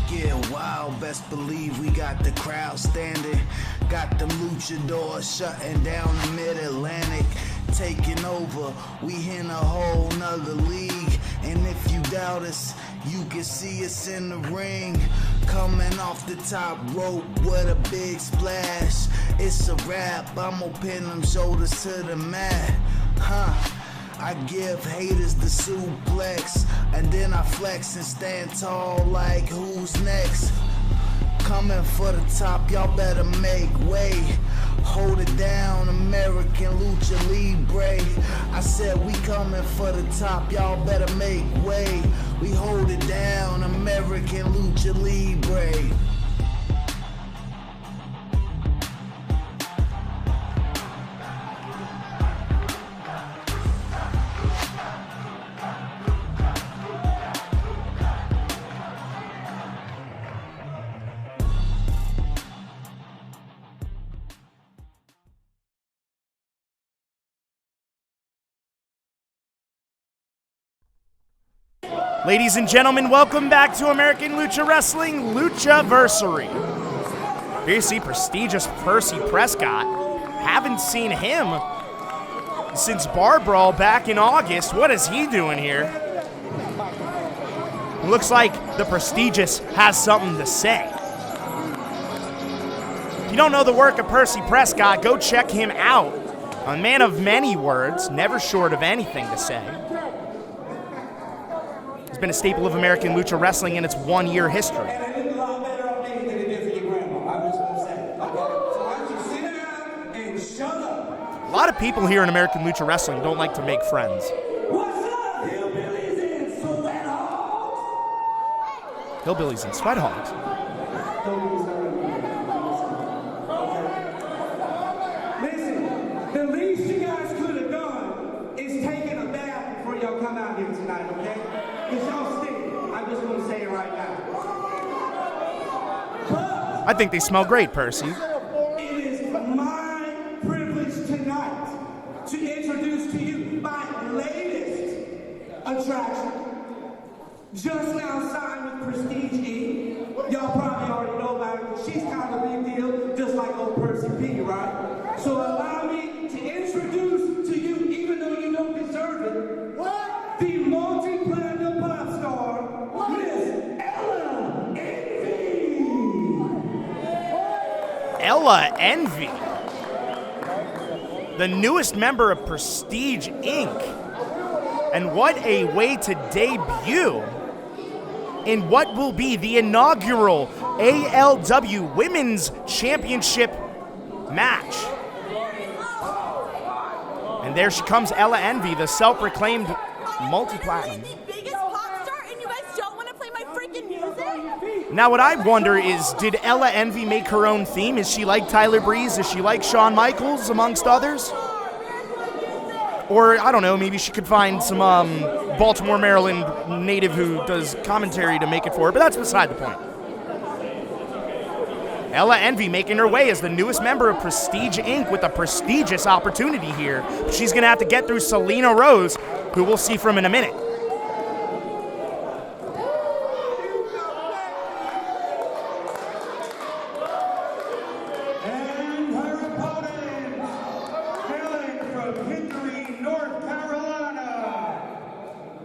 get wild, best believe we got the crowd standing. Got them luchadors shutting down the mid-Atlantic. Taking over, we in a whole nother league. And if you doubt us, you can see us in the ring. Coming off the top rope with a big splash. It's a wrap, I'm gonna pin them shoulders to the mat. I give haters the suplex, and then I flex and stand tall like who's next. Coming for the top, y'all better make way. Hold it down, American Lucha Libre. I said we coming for the top, y'all better make way. We hold it down, American Lucha Libre. Ladies and gentlemen, welcome back to American Lucha Wrestling Luchaversary. Here you see prestigious Percy Prescott. Haven't seen him since Bar Brawl back in August. What is he doing here? Looks like the prestigious has something to say. If you don't know the work of Percy Prescott, go check him out. A man of many words, never short of anything to say. It's been a staple of American Lucha Wrestling in its one-year history. A lot of people here in American Lucha Wrestling don't like to make friends. Hillbillies and sweat hogs. Listen, the least you guys could have done is taken a bath before y'all come out here tonight, okay? Because y'all stink. I'm just going to say it right now. But I think they smell great, Percy. it is my privilege tonight to introduce to you my latest attraction. Just now signed with Prestige Inc. Y'all probably already know about her. She's kind of a big deal, just like old Percy P, right? So allow me to introduce to you, even though you don't deserve it, the multi-platinum pop star, Miss Ella Envy. Ella Envy, the newest member of Prestige Inc. And what a way to debut in what will be the inaugural ALW Women's Championship match. And there she comes, Ella Envy, the self-proclaimed multi-platinum. The biggest pop star, and you guys don't want to play my freaking music? Now what I wonder is, did Ella Envy make her own theme? Is she like Tyler Breeze? Is she like Shawn Michaels, amongst others? Or, I don't know, maybe she could find some Baltimore, Maryland native who does commentary to make it for her, but that's beside the point. Ella Envy making her way as the newest member of Prestige Inc. with a prestigious opportunity here. But she's going to have to get through Selina Rose, who we'll see from in a minute. And her opponent, hailing from Hickory, North Carolina,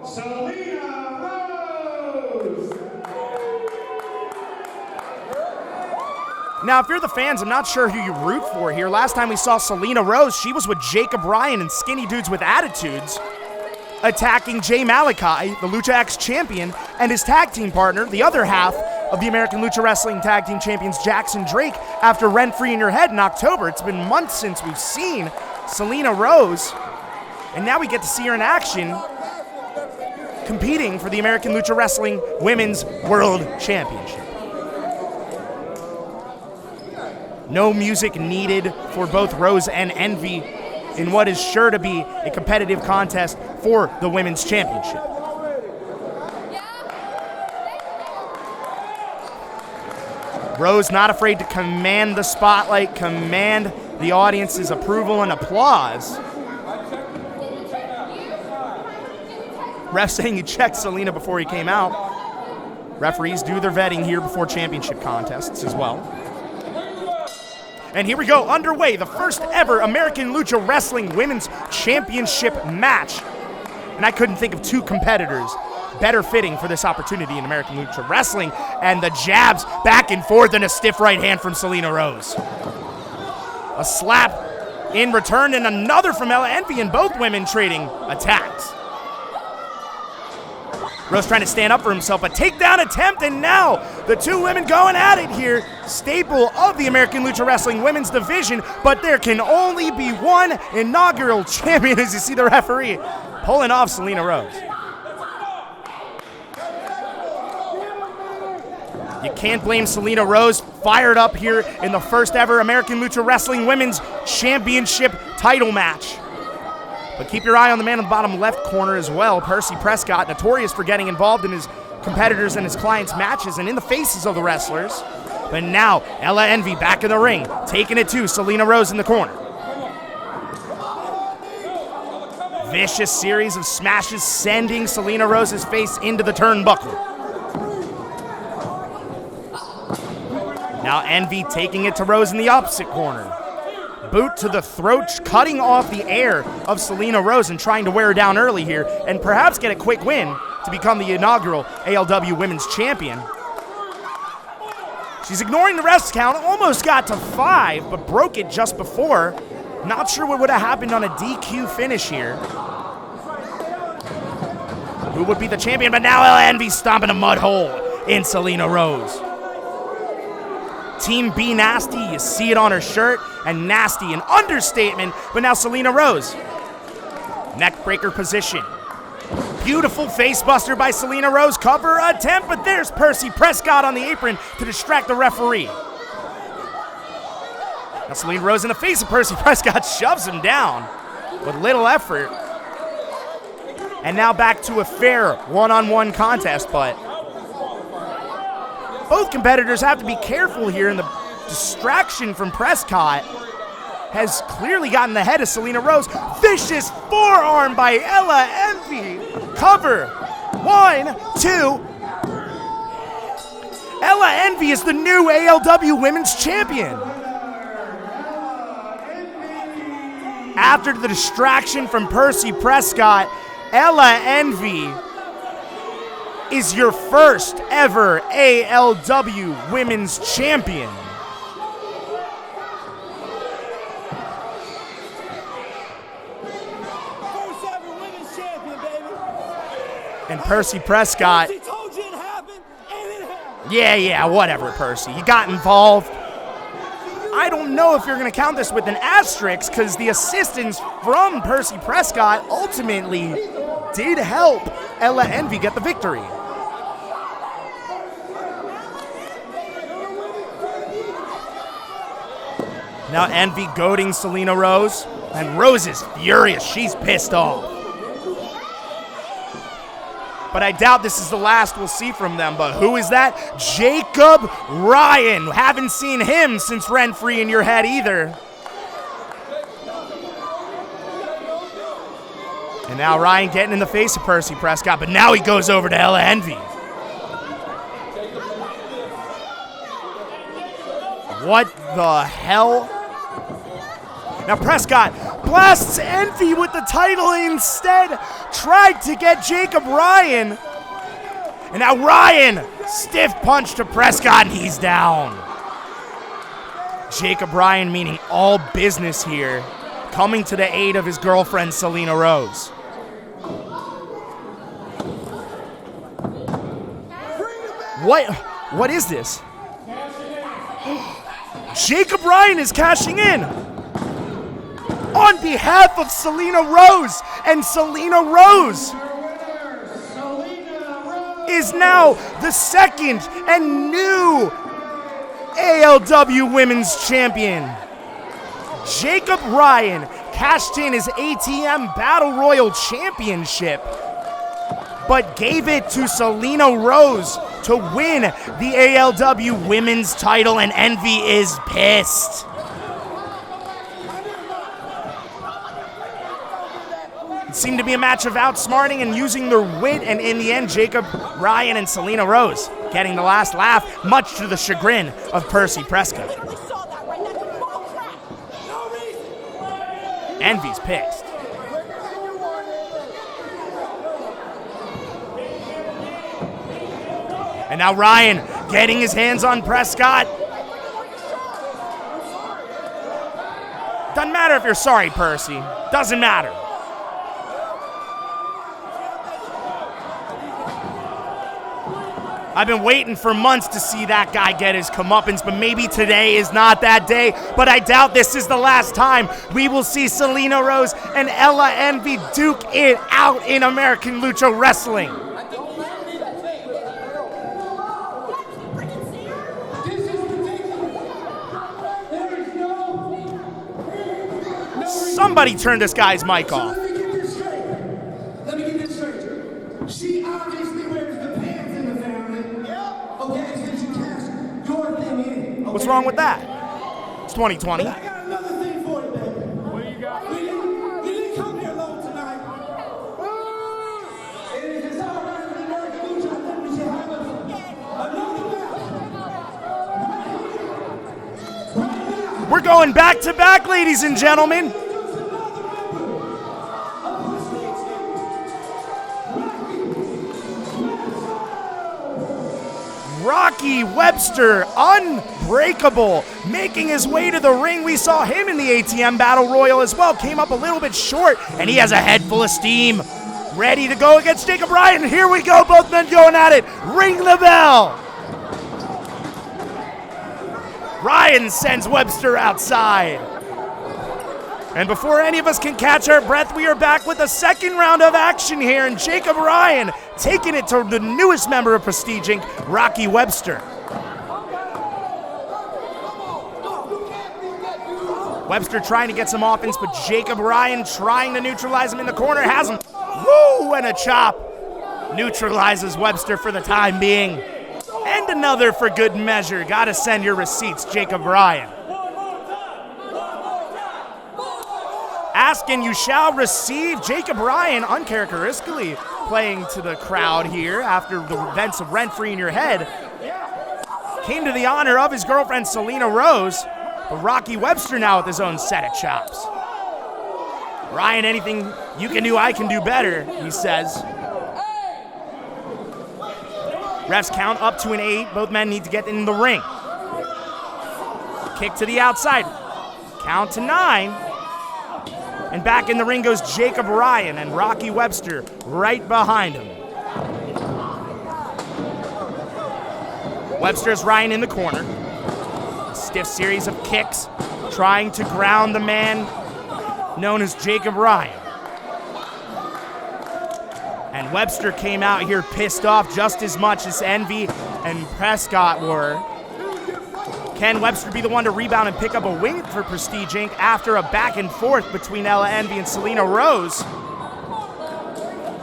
Selina Rose. Now, if you're the fans, I'm not sure who you root for here. Last time we saw Selina Rose, she was with Jacob Ryan and Skinny Dudes with Attitudes, attacking Jay Malachi, the Lucha X champion, and his tag team partner, the other half of the American Lucha Wrestling Tag Team Champions, Jackson Drake, after Rent Free in Your Head in October. It's been months since we've seen Selina Rose, and now we get to see her in action, competing for the American Lucha Wrestling Women's World Championship. No music needed for both Rose and Envy in what is sure to be a competitive contest for the Women's Championship. Rose not afraid to command the spotlight, command the audience's approval and applause. Ref saying he checked Selina before he came out. Referees do their vetting here before championship contests as well. And here we go, underway, the first ever American Lucha Wrestling Women's Championship match. And I couldn't think of two competitors better fitting for this opportunity in American Lucha Wrestling. And the jabs back and forth and a stiff right hand from Selina Rose. A slap in return and another from Ella Envy, and both women trading attacks. Rose trying to stand up for himself, a takedown attempt, and now the two women going at it here. Staple of the American Lucha Wrestling Women's Division, but there can only be one inaugural champion, as you see the referee pulling off Selina Rose. You can't blame Selina Rose, fired up here in the first ever American Lucha Wrestling Women's Championship title match. But keep your eye on the man in the bottom left corner as well, Percy Prescott, notorious for getting involved in his competitors and his clients' matches and in the faces of the wrestlers. But now, Ella Envy back in the ring, taking it to Selina Rose in the corner. Vicious series of smashes sending Selina Rose's face into the turnbuckle. Now Envy taking it to Rose in the opposite corner. Boot to the throat, cutting off the air of Selina Rose and trying to wear her down early here and perhaps get a quick win to become the inaugural ALW Women's Champion. She's ignoring the rest count, almost got to 5, but broke it just before. Not sure what would have happened on a DQ finish here. Who would be the champion, but now Ella Envy stomping a mud hole in Selina Rose. Team B Nasty, you see it on her shirt, and Nasty, an understatement, but now Selina Rose. Neckbreaker position. Beautiful facebuster by Selina Rose, cover attempt, but there's Percy Prescott on the apron to distract the referee. Now Selina Rose in the face of Percy Prescott shoves him down with little effort. And now back to a fair one-on-one contest, but both competitors have to be careful here, and the distraction from Prescott has clearly gotten the head of Selina Rose. Vicious forearm by Ella Envy. Cover. 1, 2. Ella Envy is the new ALW Women's Champion. After the distraction from Percy Prescott, Ella Envy is your first ever ALW Women's Champion. First ever Women's Champion, baby. And Percy Prescott. She told you it happened, and it happened. Yeah, whatever, Percy. You got involved. I don't know if you're going to count this with an asterisk, because the assistance from Percy Prescott ultimately did help Ella Envy get the victory. Now Envy goading Selina Rose, and Rose is furious. She's pissed off. But I doubt this is the last we'll see from them. But who is that? Jacob Ryan. Haven't seen him since Rent Free in Your Head either. And now Ryan getting in the face of Percy Prescott, but now he goes over to Ella Envy. What the hell? Now Prescott blasts Envy with the title instead. Tried to get Jacob Ryan. And now Ryan, stiff punch to Prescott, and he's down. Jacob Ryan meaning all business here, coming to the aid of his girlfriend Selina Rose. What is this? Jacob Ryan is cashing in on behalf of Selina Rose, and Selina Rose is now the second and new ALW Women's Champion. Jacob Ryan cashed in his ATM Battle Royal Championship, but gave it to Selina Rose to win the ALW Women's title, and Envy is pissed. It seemed to be a match of outsmarting and using their wit, and in the end, Jacob Ryan and Selina Rose getting the last laugh, much to the chagrin of Percy Prescott. Envy's pissed. And now Ryan getting his hands on Prescott. Doesn't matter if you're sorry, Percy. Doesn't matter. I've been waiting for months to see that guy get his comeuppance, but maybe today is not that day. But I doubt this is the last time we will see Selina Rose and Ella Envy duke it out in American Lucha Wrestling. Somebody turn this guy's mic off. Let me get this straight. She obviously wears the pants in the family. Okay, since you cast your thing in. Okay? What's wrong with that? It's 2020. I got another thing for you, baby. What you got? You didn't come here alone tonight. And if it's all right with the American Lucha, I think we should have another match. Right now. We're going back to back, ladies and gentlemen. Rocky Webster, unbreakable, making his way to the ring. We saw him in the ATM Battle Royal as well. Came up a little bit short, and he has a head full of steam. Ready to go against Jacob Ryan. Here we go, both men going at it. Ring the bell. Ryan sends Webster outside. And before any of us can catch our breath, we are back with a second round of action here, and Jacob Ryan taking it to the newest member of Prestige Inc., Rocky Webster. Webster trying to get some offense, but Jacob Ryan trying to neutralize him in the corner, has him. Woo! And a chop. Neutralizes Webster for the time being. And another for good measure. Gotta send your receipts, Jacob Ryan. Ask and you shall receive. Jacob Ryan uncharacteristically playing to the crowd here after the events of Rent Free in Your Head. Came to the honor of his girlfriend Selina Rose, but Rocky Webster now with his own set of chops. Ryan, anything you can do, I can do better, he says. Refs count up to an 8. Both men need to get in the ring. Kick to the outside. Count to 9. And back in the ring goes Jacob Ryan and Rocky Webster right behind him. Webster's Ryan in the corner. A stiff series of kicks trying to ground the man known as Jacob Ryan. And Webster came out here pissed off just as much as Envy and Prescott were. Can Webster be the one to rebound and pick up a win for Prestige Inc. after a back and forth between Ella Envy and Selina Rose?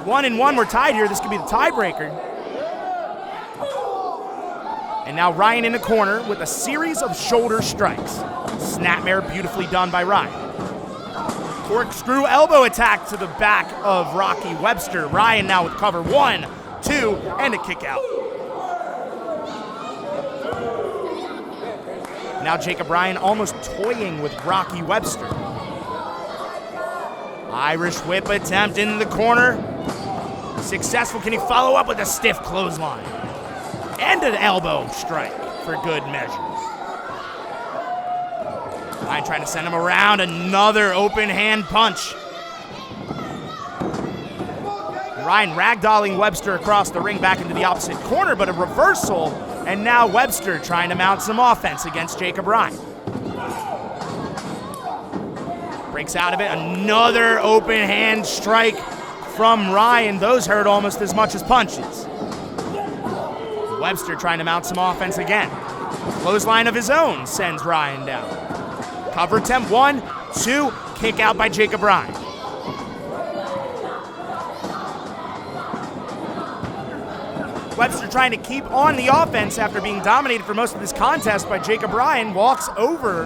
1-1, we're tied here. This could be the tiebreaker. And now Ryan in the corner with a series of shoulder strikes. Snapmare beautifully done by Ryan. Corkscrew elbow attack to the back of Rocky Webster. Ryan now with cover. 1, 2, and a kick out. Now Jacob Ryan almost toying with Rocky Webster. Irish whip attempt in the corner. Successful. Can he follow up with a stiff clothesline? And an elbow strike for good measure. Ryan trying to send him around. Another open hand punch. Ryan ragdolling Webster across the ring back into the opposite corner, but a reversal. And now Webster trying to mount some offense against Jacob Ryan. Breaks out of it. Another open hand strike from Ryan. Those hurt almost as much as punches. Webster trying to mount some offense again. Clothesline of his own sends Ryan down. Cover attempt. 1, 2. Kick out by Jacob Ryan. Webster trying to keep on the offense after being dominated for most of this contest by Jacob Ryan. Walks over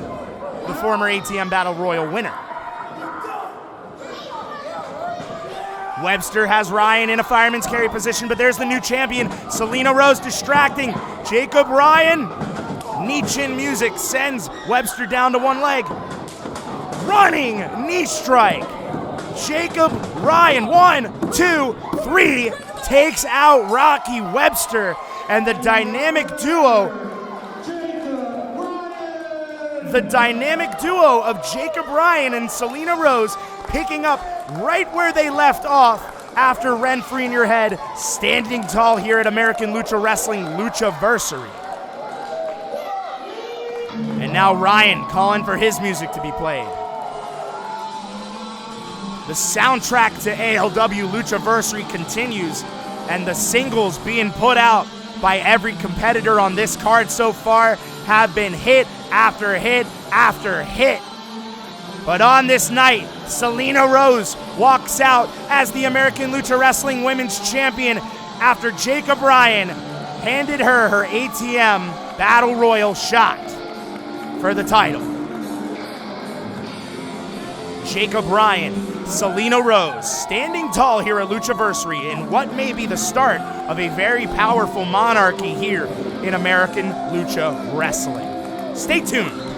the former ATM Battle Royal winner. Webster has Ryan in a fireman's carry position, but there's the new champion, Selina Rose, distracting Jacob Ryan. Knee chin music sends Webster down to one leg. Running knee strike. Jacob Ryan, 1, 2, 3, takes out Rocky Webster, and the dynamic duo of Jacob Ryan and Selina Rose picking up right where they left off after Renfree in your head, standing tall here at American Lucha Wrestling Luchaversary. And now Ryan calling for his music to be played. The soundtrack to ALW Luchaversary continues, and the singles being put out by every competitor on this card so far have been hit after hit after hit. But on this night, Selina Rose walks out as the American Lucha Wrestling Women's Champion after Jacob Ryan handed her ATM Battle Royal shot for the title. Jacob Ryan, Selina Rose, standing tall here at Luchaversary in what may be the start of a very powerful monarchy here in American Lucha Wrestling. Stay tuned.